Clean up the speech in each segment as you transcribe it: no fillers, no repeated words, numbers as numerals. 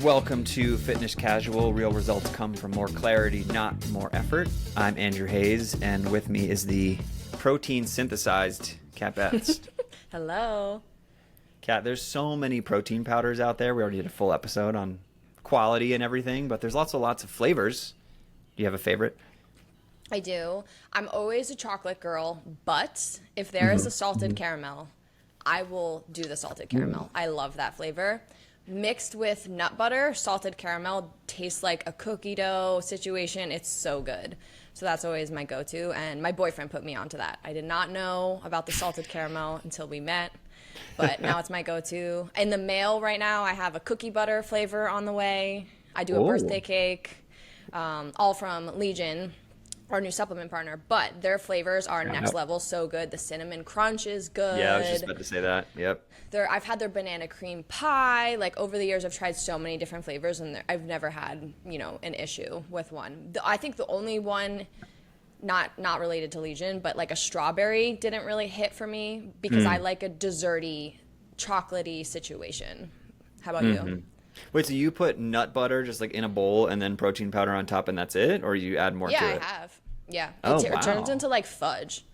Welcome to Fitness Casual. Real results come from more clarity, not more effort. I'm Andrew Hayes, and with me is the protein synthesized Kat Betts. Hello. Kat, there's so many protein powders out there. We already did a full episode on quality and everything, but there's also lots of flavors. Do you have a favorite? I do. I'm always a chocolate girl, but if there is a salted caramel, I will do the salted caramel. I love that flavor. Mixed with nut butter, salted caramel tastes like a cookie dough situation. It's so good. So that's always my go-to. And my boyfriend put me onto that. I did not know about the salted caramel until we met, but now it's my go-to. In the mail right now, I have a cookie butter flavor on the way. I do a birthday cake, all from Legion, our new supplement partner, but their flavors are next level, so good. The cinnamon crunch is good. Yeah, I was just about to say that. Yep. I've had their banana cream pie. Like over the years, I've tried so many different flavors, and I've never had, an issue with one. I think the only one, not related to Legion, but like a strawberry didn't really hit for me because I like a desserty, chocolatey situation. How about you? Wait, so you put nut butter just like in a bowl and then protein powder on top and that's it? Or you add more to it? Yeah, I have. Yeah. Oh, It turns into like fudge.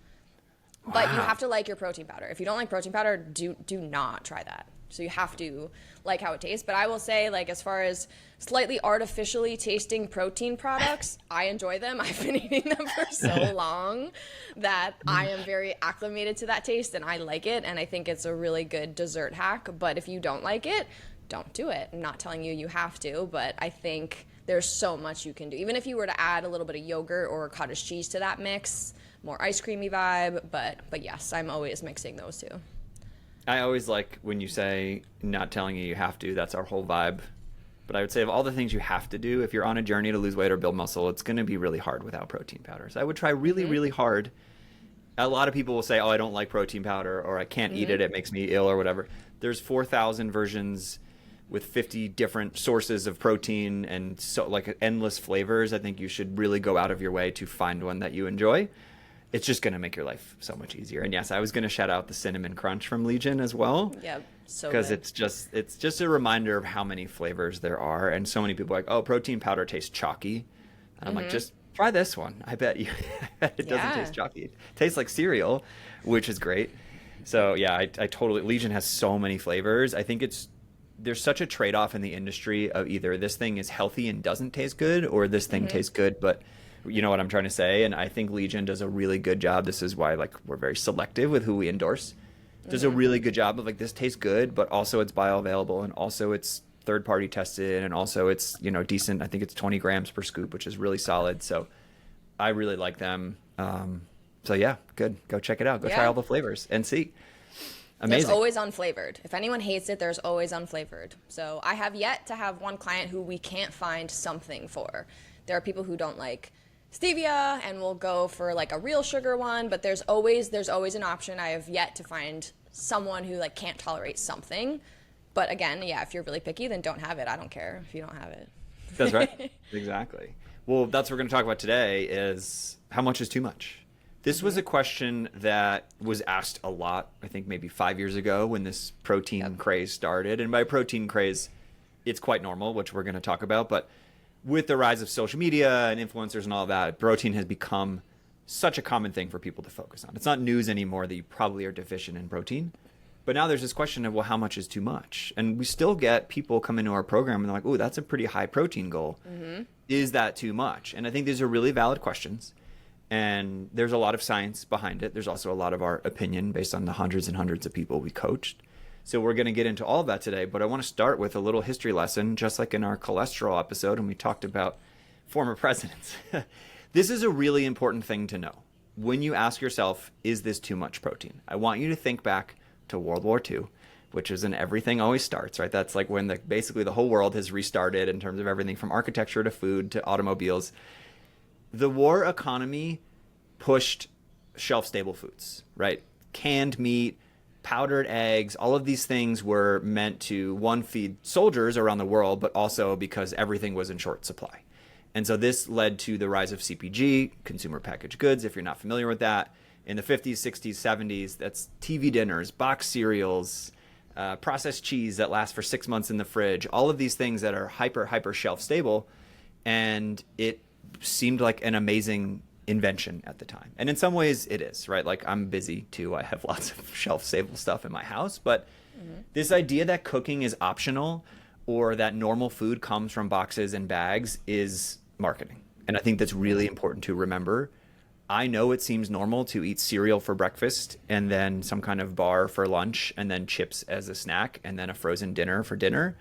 But you have to like your protein powder. If you don't like protein powder, do not try that. So you have to like how it tastes. But I will say, like, as far as slightly artificially tasting protein products, I enjoy them. I've been eating them for so long that I am very acclimated to that taste and I like it. And I think it's a really good dessert hack. But if you don't like it, don't do it. I'm not telling you you have to, but I think there's so much you can do. Even if you were to add a little bit of yogurt or cottage cheese to that mix, more ice creamy vibe, but yes, I'm always mixing those two. I always like when you say not telling you have to, that's our whole vibe. But I would say of all the things you have to do, if you're on a journey to lose weight or build muscle, it's going to be really hard without protein powders. I would try really, really hard. A lot of people will say, oh, I don't like protein powder or I can't eat it. It makes me ill or whatever. There's 4,000 versions with 50 different sources of protein and so like endless flavors. I think you should really go out of your way to find one that you enjoy. It's just going to make your life so much easier. And yes, I was going to shout out the cinnamon crunch from Legion as well. Yeah, so because good. it's just a reminder of how many flavors there are. And so many people are like, oh, protein powder tastes chalky. And I'm like, just try this one. I bet it doesn't taste chalky. It tastes like cereal, which is great. So yeah, I totally, Legion has so many flavors. I think there's such a trade-off in the industry of either this thing is healthy and doesn't taste good or this thing tastes good, but you know what I'm trying to say? And I think Legion does a really good job. This is why we're very selective with who we endorse. Does a really good job of this tastes good, but also it's bioavailable and also it's third-party tested and also it's, decent. I think it's 20 grams per scoop, which is really solid. So I really like them. So yeah, good. Go check it out. Go try all the flavors and see. Amazing. There's always unflavored. If anyone hates it, there's always unflavored. So I have yet to have one client who we can't find something for. There are people who don't like stevia and will go for like a real sugar one, but there's always an option. I have yet to find someone who can't tolerate something. But again, yeah, if you're really picky, then don't have it. I don't care if you don't have it. That's right. Exactly. Well, that's what we're going to talk about today is how much is too much? This was a question that was asked a lot, I think maybe 5 years ago when this protein craze started. And by protein craze, it's quite normal, which we're going to talk about. But with the rise of social media and influencers and all that, protein has become such a common thing for people to focus on. It's not news anymore that you probably are deficient in protein. But now there's this question of, well, how much is too much? And we still get people come into our program and they're like, oh, that's a pretty high protein goal. Is that too much? And I think these are really valid questions. And there's a lot of science behind it. There's also a lot of our opinion based on the hundreds and hundreds of people we coached. So we're going to get into all of that today. But I want to start with a little history lesson, just like in our cholesterol episode when we talked about former presidents. This is a really important thing to know. When you ask yourself, is this too much protein? I want you to think back to World War II, which is when everything always starts, right? That's like when basically the whole world has restarted in terms of everything from architecture to food to automobiles. The war economy pushed shelf-stable foods, right? Canned meat, powdered eggs, all of these things were meant to, one, feed soldiers around the world, but also because everything was in short supply. And so this led to the rise of CPG, consumer packaged goods, if you're not familiar with that. In the 50s, 60s, 70s, that's TV dinners, boxed cereals, processed cheese that lasts for 6 months in the fridge, all of these things that are hyper shelf stable. And it seemed like an amazing invention at the time. And in some ways it is, right? Like, I'm busy too. I have lots of shelf stable stuff in my house, but this idea that cooking is optional or that normal food comes from boxes and bags is marketing. And I think that's really important to remember. I know it seems normal to eat cereal for breakfast and then some kind of bar for lunch and then chips as a snack and then a frozen dinner for dinner,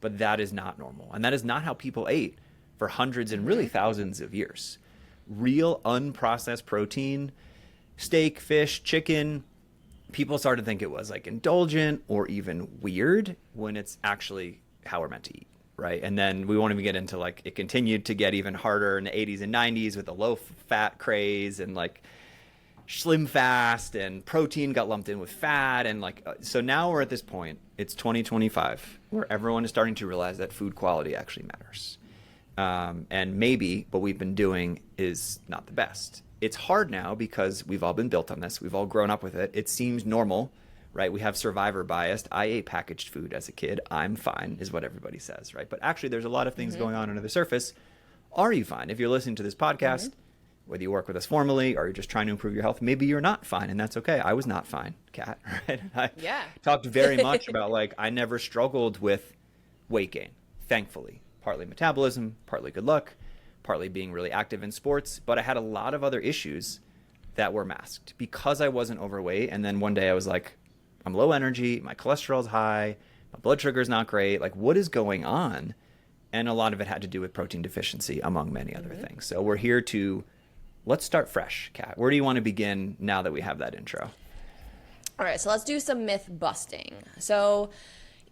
but that is not normal. And that is not how people ate for hundreds and really thousands of years. Real unprocessed protein, steak, fish, chicken, people started to think it was like indulgent or even weird when it's actually how we're meant to eat. Right. And then we won't even get into like it continued to get even harder in the 80s and 90s with the low fat craze and like slim fast and protein got lumped in with fat. And like, so now we're at this point, it's 2025 where everyone is starting to realize that food quality actually matters. And maybe what we've been doing is not the best. It's hard now because we've all been built on this. We've all grown up with it. It seems normal. Right? We have survivor bias. I ate packaged food as a kid. I'm fine, is what everybody says, right? But actually, there's a lot of things going on under the surface. Are you fine? If you're listening to this podcast, whether you work with us formally or you're just trying to improve your health, maybe you're not fine, and that's okay. I was not fine, Kat, right? I talked very much about, like, I never struggled with weight gain, thankfully. Partly metabolism, partly good luck, partly being really active in sports. But I had a lot of other issues that were masked because I wasn't overweight. And then one day I was like, I'm low energy, my cholesterol's high, my blood sugar's not great. Like, what is going on? And a lot of it had to do with protein deficiency, among many other things. So we're here to, let's start fresh, Kat. Where do you want to begin now that we have that intro? All right, so let's do some myth busting. So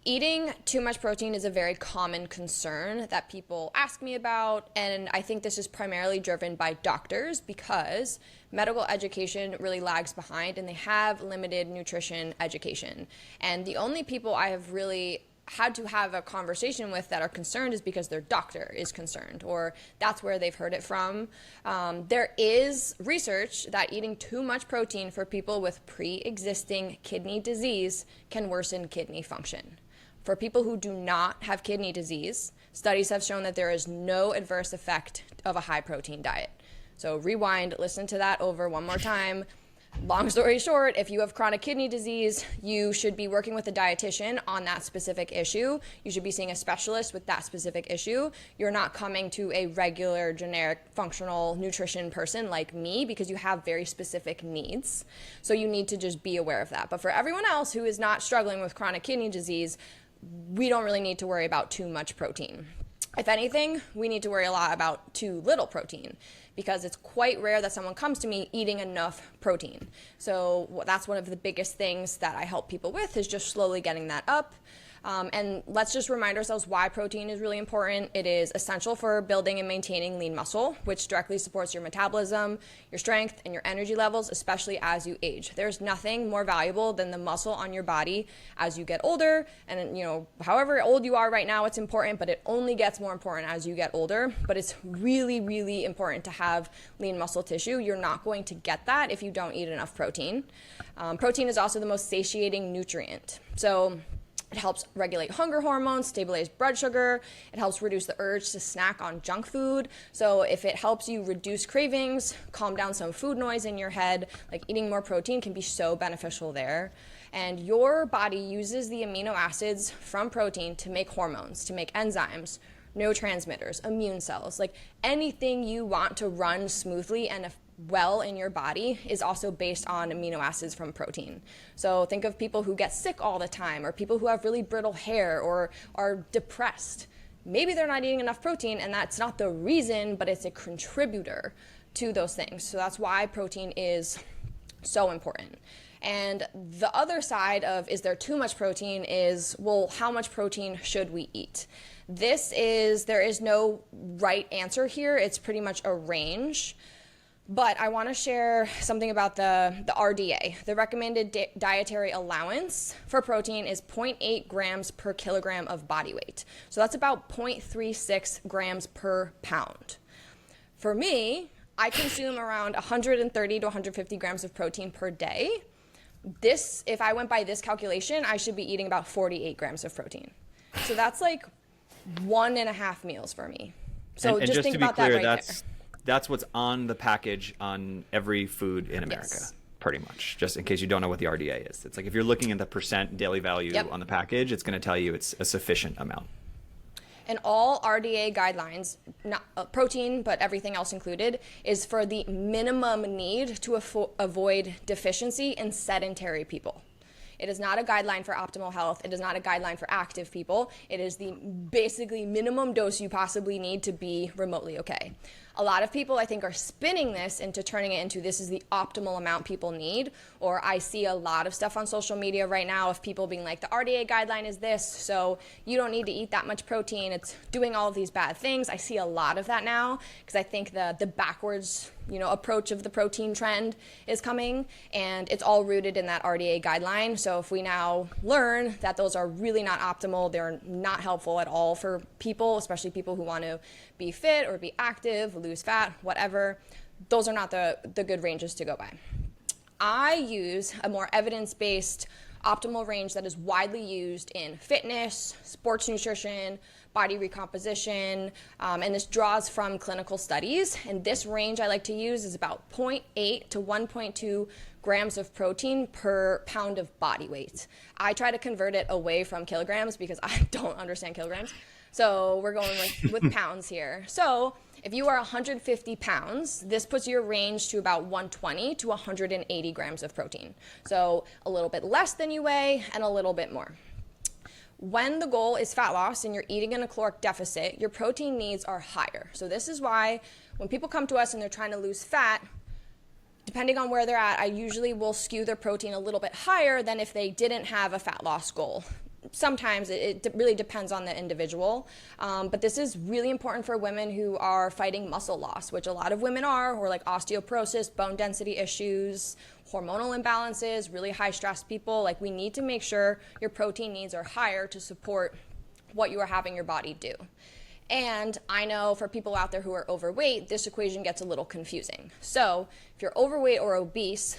eating too much protein is a very common concern that people ask me about, and I think this is primarily driven by doctors because medical education really lags behind and they have limited nutrition education. And the only people I have really had to have a conversation with that are concerned is because their doctor is concerned or that's where they've heard it from. There is research that eating too much protein for people with pre-existing kidney disease can worsen kidney function. For people who do not have kidney disease, studies have shown that there is no adverse effect of a high protein diet. So rewind, listen to that over one more time. Long story short, if you have chronic kidney disease, you should be working with a dietitian on that specific issue. You should be seeing a specialist with that specific issue. You're not coming to a regular, generic, functional nutrition person like me because you have very specific needs. So you need to just be aware of that. But for everyone else who is not struggling with chronic kidney disease, we don't really need to worry about too much protein. If anything, we need to worry a lot about too little protein because it's quite rare that someone comes to me eating enough protein. So that's one of the biggest things that I help people with is just slowly getting that up. And let's just remind ourselves why protein is really important. It is essential for building and maintaining lean muscle, which directly supports your metabolism, your strength, and your energy levels, especially as you age. There's nothing more valuable than the muscle on your body as you get older. And, you know, however old you are right now, it's important, but it only gets more important as you get older. But it's really, really important to have lean muscle tissue. You're not going to get that if you don't eat enough protein. Protein is also the most satiating nutrient. So it helps regulate hunger hormones, stabilize blood sugar. It helps reduce the urge to snack on junk food. So if it helps you reduce cravings, calm down some food noise in your head, like eating more protein can be so beneficial there. And your body uses the amino acids from protein to make hormones, to make enzymes, neurotransmitters, immune cells, like anything you want to run smoothly and well in your body is also based on amino acids from protein. So think of people who get sick all the time or people who have really brittle hair or are depressed. Maybe they're not eating enough protein and that's not the reason, but it's a contributor to those things. So that's why protein is so important. And the other side of is there too much protein is, well, how much protein should we eat? There is no right answer here. It's pretty much a range. But I want to share something about the RDA. The recommended dietary allowance for protein is 0.8 grams per kilogram of body weight. So that's about 0.36 grams per pound. For me, I consume around 130 to 150 grams of protein per day. if I went by this calculation, I should be eating about 48 grams of protein. So that's like 1.5 meals for me. So and just think to be about clear, that right there. that's what's on the package on every food in America. Yes. Pretty much, just in case you don't know what the RDA is. It's like if you're looking at the percent daily value Yep. on the package, it's going to tell you it's a sufficient amount. And all RDA guidelines, not protein, but everything else included, is for the minimum need to avoid deficiency in sedentary people. It is not a guideline for optimal health. It is not a guideline for active people. It is the basically minimum dose you possibly need to be remotely okay. A lot of people, I think, are spinning this into turning it into this is the optimal amount people need. Or I see a lot of stuff on social media right now of people being like, the RDA guideline is this, so you don't need to eat that much protein. It's doing all of these bad things. I see a lot of that now because I think the backwards approach of the protein trend is coming, and it's all rooted in that RDA guideline. So if we now learn that those are really not optimal, they're not helpful at all for people, especially people who want to be fit or be active, lose fat, whatever, those are not the good ranges to go by. I use a more evidence-based optimal range that is widely used in fitness, sports nutrition, body recomposition, and this draws from clinical studies. And this range I like to use is about 0.8 to 1.2 grams of protein per pound of body weight. I try to convert it away from kilograms because I don't understand kilograms. So we're going with pounds here. So if you are 150 pounds, this puts your range to about 120 to 180 grams of protein. So a little bit less than you weigh and a little bit more. When the goal is fat loss and you're eating in a caloric deficit, your protein needs are higher. So this is why when people come to us and they're trying to lose fat, depending on where they're at, I usually will skew their protein a little bit higher than if they didn't have a fat loss goal. Sometimes it really depends on the individual, but this is really important for women who are fighting muscle loss, which a lot of women are, or like osteoporosis, bone density issues, hormonal imbalances, really high stress people. Like, we need to make sure your protein needs are higher to support what you are having your body do. And I know for people out there who are overweight, this equation gets a little confusing. So if you're overweight or obese,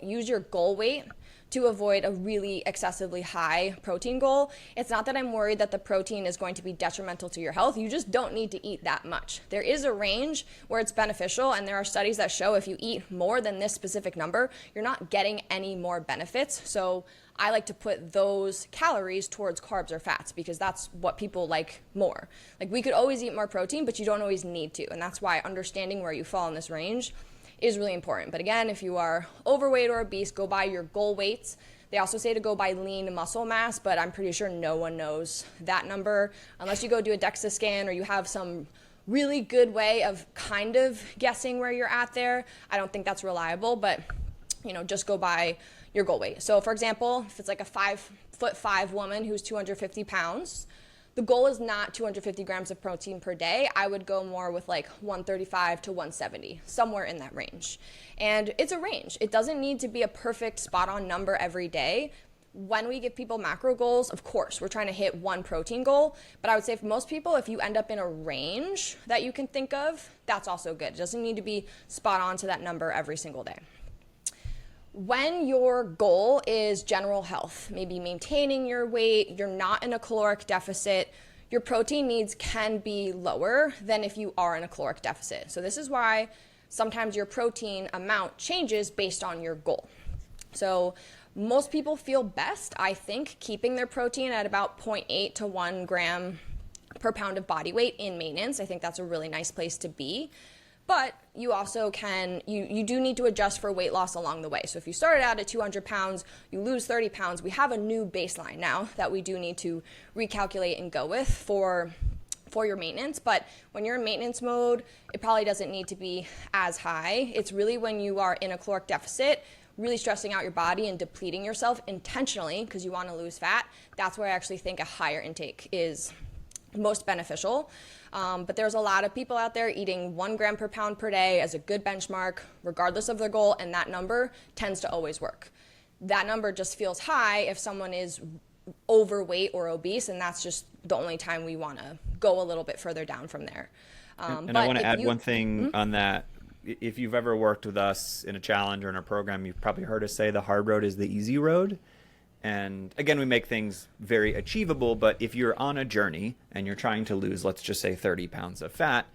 use your goal weight to avoid a really excessively high protein goal. It's not that I'm worried that the protein is going to be detrimental to your health. You just don't need to eat that much. There is a range where it's beneficial, and there are studies that show if you eat more than this specific number, you're not getting any more benefits. So I like to put those calories towards carbs or fats because that's what people like more. Like, we could always eat more protein, but you don't always need to. And that's why understanding where you fall in this range is really important. But again, if you are overweight or obese, go by your goal weights. They also say to go by lean muscle mass, but I'm pretty sure no one knows that number unless you go do a DEXA scan or you have some really good way of kind of guessing where you're at there. I don't think that's reliable, but just go by your goal weight. So for example, if it's like a 5'5" woman who's 250 pounds, the goal is not 250 grams of protein per day. I would go more with like 135 to 170, somewhere in that range. And it's a range. It doesn't need to be a perfect spot-on number every day. When we give people macro goals, of course, we're trying to hit one protein goal. But I would say for most people, if you end up in a range that you can think of, that's also good. It doesn't need to be spot on to that number every single day. When your goal is general health, maybe maintaining your weight, you're not in a caloric deficit, your protein needs can be lower than if you are in a caloric deficit. So this is why sometimes your protein amount changes based on your goal. So most people feel best, I think, keeping their protein at about 0.8 to 1 gram per pound of body weight in maintenance. I think that's a really nice place to be. But you also you do need to adjust for weight loss along the way. So if you started out at 200 pounds, you lose 30 pounds, we have a new baseline now that we do need to recalculate and go with for your maintenance. But when you're in maintenance mode, it probably doesn't need to be as high. It's really when you are in a caloric deficit, really stressing out your body and depleting yourself intentionally because you want to lose fat. That's where I actually think a higher intake is most beneficial. But there's a lot of people out there eating 1 gram per pound per day as a good benchmark, regardless of their goal, and that number tends to always work. That number just feels high if someone is overweight or obese, and that's just the only time we want to go a little bit further down from there. And I want to add one thing on that. if you've ever worked with us in a challenge or in a program, you've probably heard us say the hard road is the easy road. And again, we make things very achievable, but if you're on a journey and you're trying to lose, let's just say 30 pounds of fat,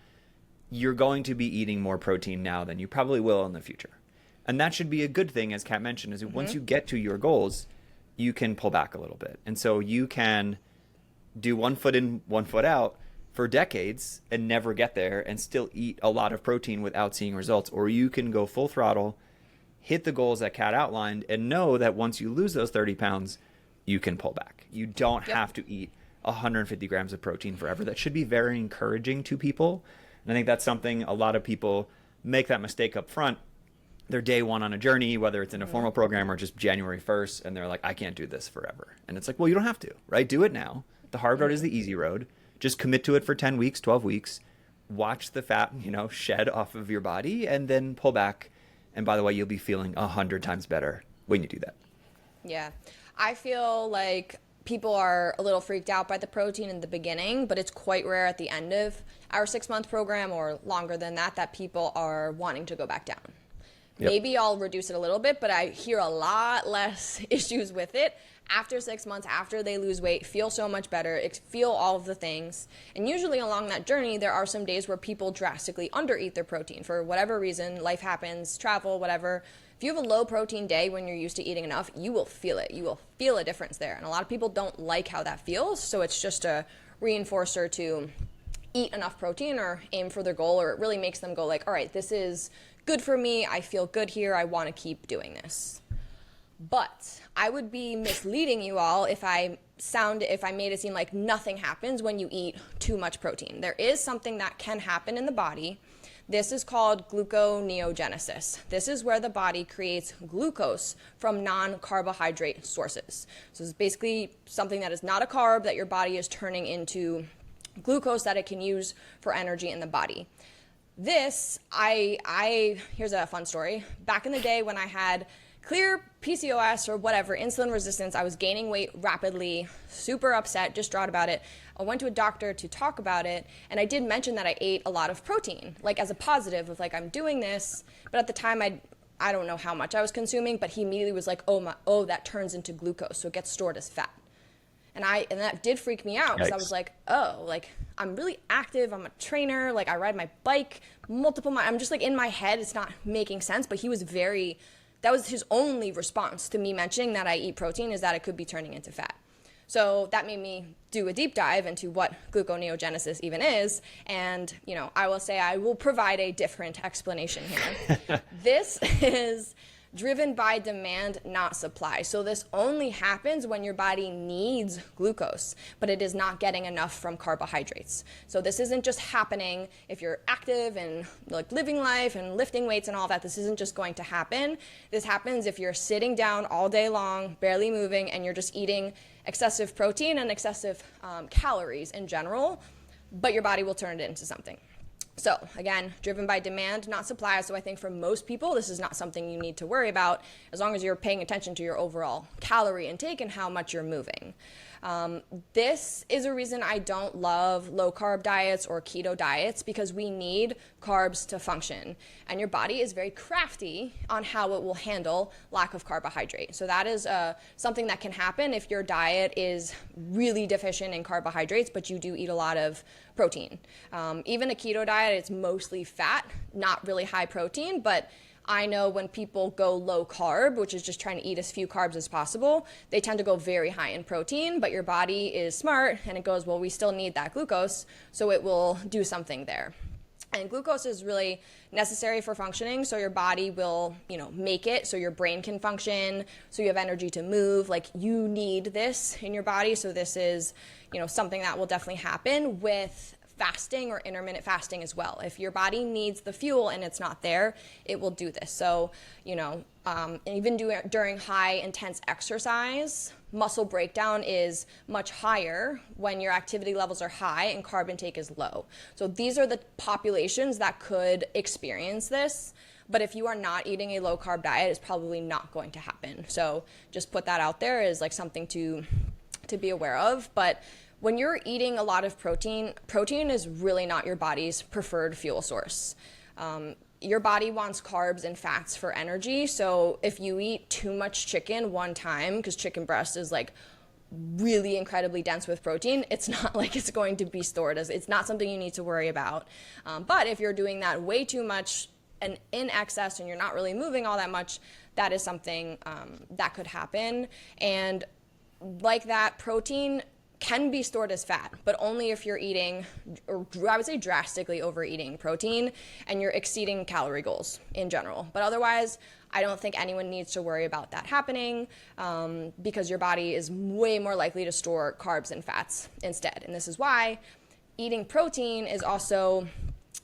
you're going to be eating more protein now than you probably will in the future. And that should be a good thing, as Kat mentioned, is once you get to your goals, you can pull back a little bit. And so you can do 1 foot in, 1 foot out for decades and never get there and still eat a lot of protein without seeing results. Or you can go full throttle, hit the goals that Kat outlined, and know that once you lose those 30 pounds, you can pull back. You don't have to eat 150 grams of protein forever. That should be very encouraging to people. And I think that's something a lot of people make that mistake up front. They're day one on a journey, whether it's in a formal program or just January 1st, and they're like, I can't do this forever. And it's like, well, you don't have to, right? Do it now. The hard road is the easy road. Just commit to it for 10 weeks, 12 weeks. Watch the fat, shed off of your body, and then pull back. And by the way, you'll be feeling 100 times better when you do that. Yeah. I feel like people are a little freaked out by the protein in the beginning, but it's quite rare at the end of our 6-month program or longer than that people are wanting to go back down. Yep. Maybe I'll reduce it a little bit, but I hear a lot less issues with it after 6 months, after they lose weight, feel so much better, feel all of the things. And usually along that journey, there are some days where people drastically undereat their protein for whatever reason, life happens, travel, whatever. If you have a low protein day when you're used to eating enough, you will feel it. You will feel a difference there. And a lot of people don't like how that feels, so it's just a reinforcer to eat enough protein or aim for their goal, or it really makes them go like, all right, this is good for me, I feel good here, I want to keep doing this. But I would be misleading you all if I made it seem like nothing happens when you eat too much protein. There is something that can happen in the body. This is called gluconeogenesis. This is where the body creates glucose from non-carbohydrate sources. So it's basically something that is not a carb that your body is turning into glucose that it can use for energy in the body. This, here's a fun story. Back in the day when I had clear PCOS or whatever, insulin resistance, I was gaining weight rapidly, super upset, distraught about it. I went to a doctor to talk about it, and I did mention that I ate a lot of protein, like as a positive of like, I'm doing this, but at the time I don't know how much I was consuming, but he immediately was like, oh, that turns into glucose, so it gets stored as fat. And that did freak me out because I was like, oh, like I'm really active. I'm a trainer. Like I ride my bike I'm just like in my head. It's not making sense. But that was his only response to me mentioning that I eat protein is that it could be turning into fat. So that made me do a deep dive into what gluconeogenesis even is. And, I will say I will provide a different explanation here. This is driven by demand, not supply. So this only happens when your body needs glucose, but it is not getting enough from carbohydrates. So this isn't just happening if you're active and like living life and lifting weights and all that. This isn't just going to happen. This happens if you're sitting down all day long, barely moving, and you're just eating excessive protein and excessive calories in general, but your body will turn it into something. So again, driven by demand, not supply. So I think for most people, this is not something you need to worry about as long as you're paying attention to your overall calorie intake and how much you're moving. This is a reason I don't love low carb diets or keto diets because we need carbs to function. And your body is very crafty on how it will handle lack of carbohydrate. So that is something that can happen if your diet is really deficient in carbohydrates, but you do eat a lot of protein. Even a keto diet, it's mostly fat, not really high protein, but I know when people go low carb, which is just trying to eat as few carbs as possible, they tend to go very high in protein, but your body is smart and it goes, well, we still need that glucose, so it will do something there. And glucose is really necessary for functioning, so your body will, make it so your brain can function, so you have energy to move. Like, you need this in your body, so this is, something that will definitely happen with fasting or intermittent fasting as well. If your body needs the fuel and it's not there, it will do this. So, even during high intense exercise, muscle breakdown is much higher when your activity levels are high and carb intake is low. So these are the populations that could experience this. But if you are not eating a low carb diet, it's probably not going to happen. So just put that out there as like something to be aware of. But when you're eating a lot of protein is really not your body's preferred fuel source. your body wants carbs and fats for energy. So if you eat too much chicken one time, because chicken breast is like really incredibly dense with protein, it's not like it's going to be stored as, it's not something you need to worry about. But if you're doing that way too much and in excess and you're not really moving all that much, that is something that could happen. And like that, protein can be stored as fat, but only if you're eating, or I would say drastically overeating protein, and you're exceeding calorie goals in general. But otherwise, I don't think anyone needs to worry about that happening, because your body is way more likely to store carbs and fats instead. And this is why eating protein is also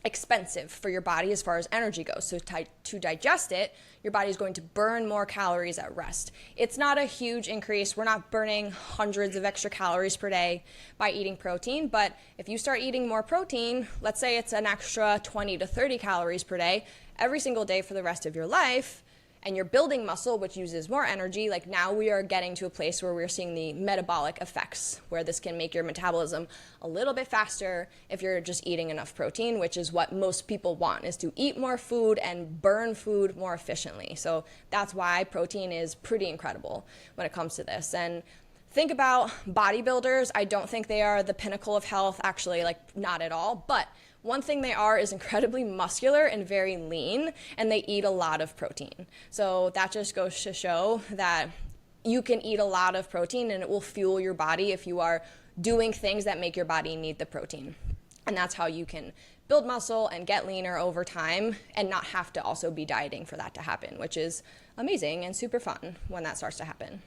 expensive for your body as far as energy goes. So to digest it, your body is going to burn more calories at rest. It's not a huge increase. We're not burning hundreds of extra calories per day by eating protein, but if you start eating more protein, let's say it's an extra 20 to 30 calories per day every single day for the rest of your life, and you're building muscle, which uses more energy, like now we are getting to a place where we're seeing the metabolic effects, where this can make your metabolism a little bit faster if you're just eating enough protein, which is what most people want, is to eat more food and burn food more efficiently. So that's why protein is pretty incredible when it comes to this. And think about bodybuilders. I don't think they are the pinnacle of health, actually, like not at all, but one thing they are is incredibly muscular and very lean, and they eat a lot of protein. So that just goes to show that you can eat a lot of protein and it will fuel your body if you are doing things that make your body need the protein. And that's how you can build muscle and get leaner over time and not have to also be dieting for that to happen, which is amazing and super fun when that starts to happen.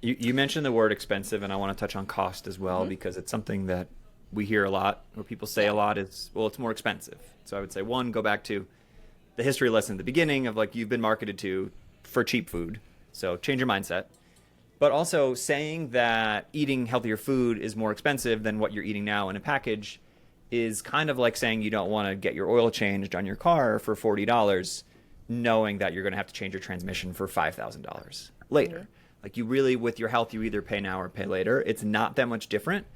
You mentioned the word expensive, and I want to touch on cost as well, because it's something that we hear a lot, or people say a lot, is, well, it's more expensive. So I would say, one, go back to the history lesson at the beginning of like you've been marketed to for cheap food. So change your mindset. But also saying that eating healthier food is more expensive than what you're eating now in a package is kind of like saying you don't want to get your oil changed on your car for $40, knowing that you're going to have to change your transmission for $5,000 later. Like you really, with your health, you either pay now or pay later. It's not that much different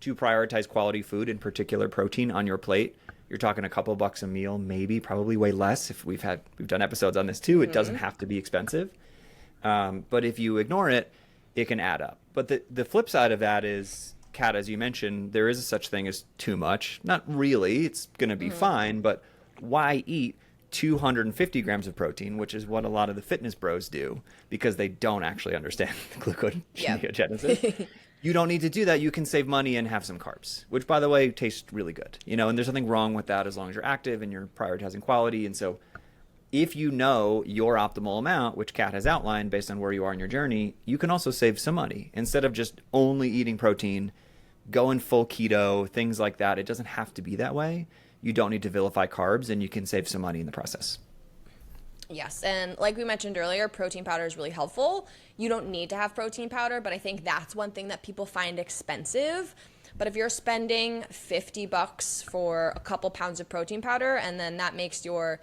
to prioritize quality food, in particular protein, on your plate. You're talking a couple bucks a meal, maybe, probably way less. If we've done episodes on this too. It doesn't have to be expensive. But if you ignore it, it can add up. But the flip side of that is, Kat, as you mentioned, there is such thing as too much. Not really, it's going to be fine, but why eat 250 grams of protein, which is what a lot of the fitness bros do, because they don't actually understand gluconeogenesis. You don't need to do that. You can save money and have some carbs, which, by the way, taste really good. And there's nothing wrong with that as long as you're active and you're prioritizing quality. And so if you know your optimal amount, which Kat has outlined based on where you are in your journey, you can also save some money. Instead of just only eating protein, going full keto, things like that. It doesn't have to be that way. You don't need to vilify carbs, and you can save some money in the process. Yes, and like we mentioned earlier, protein powder is really helpful. You don't need to have protein powder, but I think that's one thing that people find expensive. But if you're spending $50 for a couple pounds of protein powder, and then that makes your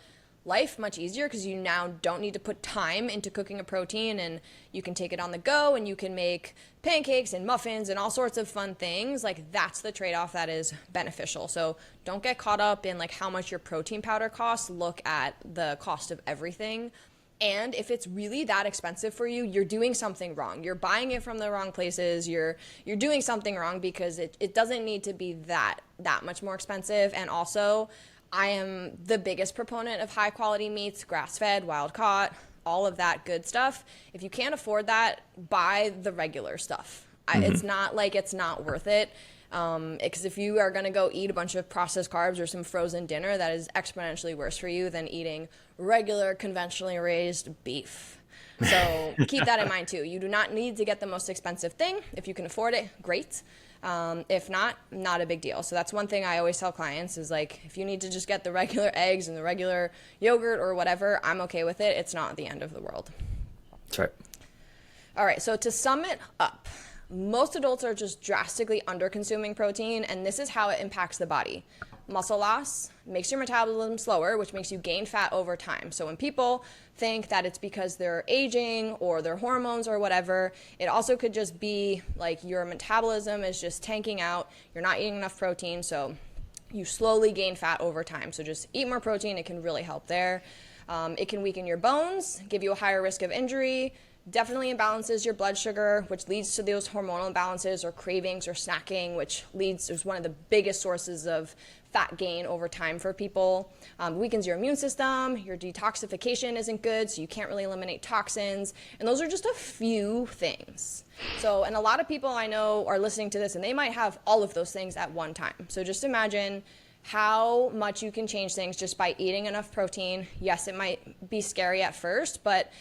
life much easier because you now don't need to put time into cooking a protein, and you can take it on the go, and you can make pancakes and muffins and all sorts of fun things. Like, that's the trade-off that is beneficial. So don't get caught up in like how much your protein powder costs. Look at the cost of everything. And if it's really that expensive for you, you're doing something wrong. You're buying it from the wrong places. You're doing something wrong, because it doesn't need to be that much more expensive. And also, I am the biggest proponent of high quality meats, grass-fed, wild-caught, all of that good stuff. If you can't afford that, buy the regular stuff. It's not like it's not worth it. Because if you are going to go eat a bunch of processed carbs or some frozen dinner, that is exponentially worse for you than eating regular, conventionally raised beef. So keep that in mind too. You do not need to get the most expensive thing. If you can afford it, great. If not a big deal. So that's one thing I always tell clients is, like, if you need to just get the regular eggs and the regular yogurt or whatever, I'm okay with it. It's not the end of the world. That's right. All right, so to sum it up, most adults are just drastically under-consuming protein, and this is how it impacts the body. Muscle loss makes your metabolism slower, which makes you gain fat over time. So when people think that it's because they're aging or their hormones or whatever, it also could just be like your metabolism is just tanking out. You're not eating enough protein, so you slowly gain fat over time. So just eat more protein. It can really help there. It can weaken your bones, give you a higher risk of injury, definitely imbalances your blood sugar, which leads to those hormonal imbalances or cravings or snacking, which is one of the biggest sources of fat gain over time for people. Weakens your immune system, your detoxification isn't good, so you can't really eliminate toxins. And those are just a few things. So, and a lot of people I know are listening to this and they might have all of those things at one time. So just imagine how much you can change things just by eating enough protein. Yes, it might be scary at first, but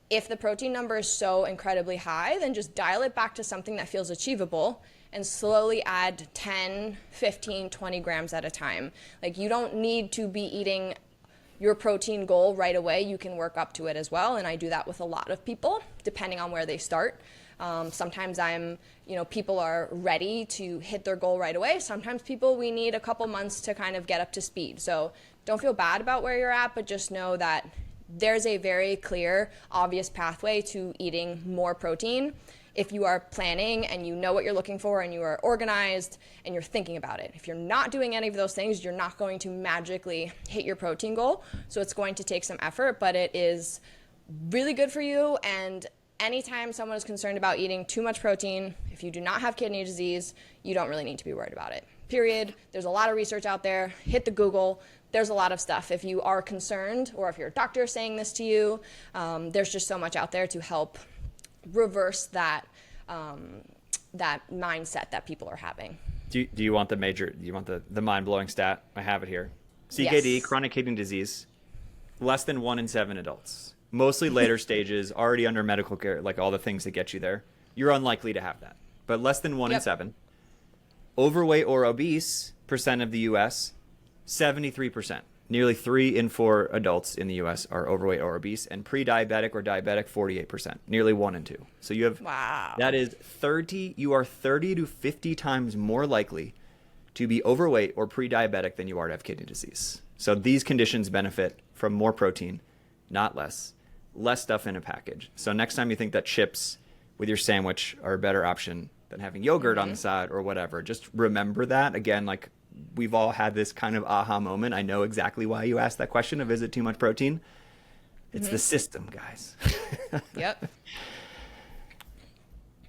if the protein number is so incredibly high, then just dial it back to something that feels achievable and slowly add 10, 15, 20 grams at a time. Like, you don't need to be eating your protein goal right away. You can work up to it as well, and I do that with a lot of people, depending on where they start. Sometimes people are ready to hit their goal right away. Sometimes we need a couple months to kind of get up to speed. So don't feel bad about where you're at, but just know that there's a very clear, obvious pathway to eating more protein if you are planning and you know what you're looking for and you are organized and you're thinking about it. If you're not doing any of those things, you're not going to magically hit your protein goal. So it's going to take some effort, but it is really good for you. And anytime someone is concerned about eating too much protein, if you do not have kidney disease, you don't really need to be worried about it. Period. There's a lot of research out there. Hit the Google. There's a lot of stuff. If you are concerned, or if your doctor is saying this to you, there's just so much out there to help reverse that mindset that people are having. Do you want the mind-blowing stat? I have it here. CKD, Yes. chronic kidney disease, less than 1 in 7 adults. Mostly later stages, already under medical care, like all the things that get you there. You're unlikely to have that. But less than 1 in 7. Overweight or obese percent of the U.S., 73%. Nearly 3 in 4 adults in the U.S. are overweight or obese, and pre-diabetic or diabetic, 48%. Nearly 1 in 2. So you have, Wow. that is 30, you are 30 to 50 times more likely to be overweight or pre-diabetic than you are to have kidney disease. So these conditions benefit from more protein, not less. Less stuff in a package. So next time you think that chips with your sandwich are a better option than having yogurt on the side or whatever, just remember that. Again, like, we've all had this kind of aha moment. I know exactly why you asked that question of, is it too much protein? It's the system, guys. Yep.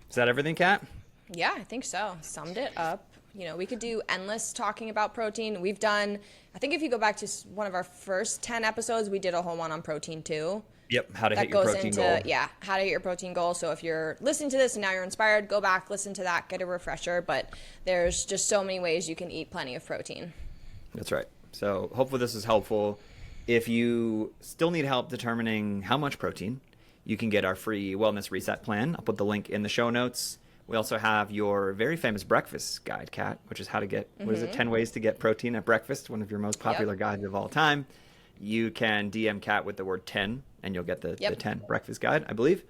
Is that everything, Kat? Yeah, I think so. Summed it up. We could do endless talking about protein. We've done, I think if you go back to one of our first 10 episodes, we did a whole one on protein too. Yep, how to hit your protein goal. Yeah, how to hit your protein goal. So if you're listening to this and now you're inspired, go back, listen to that, get a refresher. But there's just so many ways you can eat plenty of protein. That's right. So hopefully this is helpful. If you still need help determining how much protein, you can get our free wellness reset plan. I'll put the link in the show notes. We also have your very famous breakfast guide, Kat, which is how to get, 10 ways to get protein at breakfast, one of your most popular guides of all time. You can DM Kat with the word 10, and you'll get the 10 breakfast guide, I believe.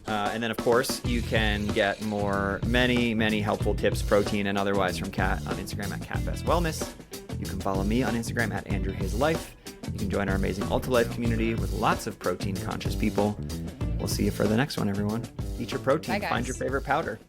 And then, of course, you can get many helpful tips, protein and otherwise, from Kat on Instagram at CatBestWellness. You can follow me on Instagram at AndrewHaysLife. You can join our amazing Ultalife community with lots of protein-conscious people. We'll see you for the next one, everyone. Eat your protein. Bye, guys. Find your favorite powder.